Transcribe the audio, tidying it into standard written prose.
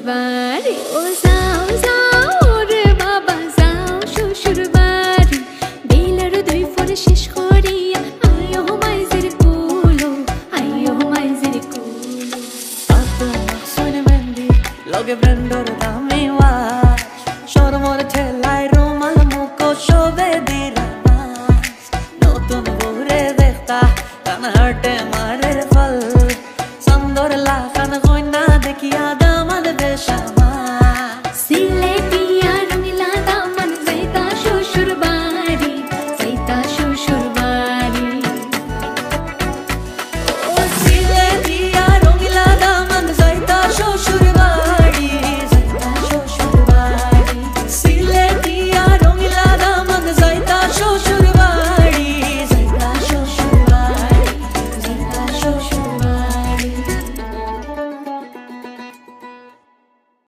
বাড়ি ও যাও যাও রে বাবা যাও শ্বশুর বাড়ি বেলার দুই ফোড়ে শেষ করিয়া আইও মাইজের কুলো আইও মাইজের কুলো Tanto sono mendi loghe brandor da mi wa shormor thelai romal muko shobe dirana notun bore dekhta tan harte mare fal sandor la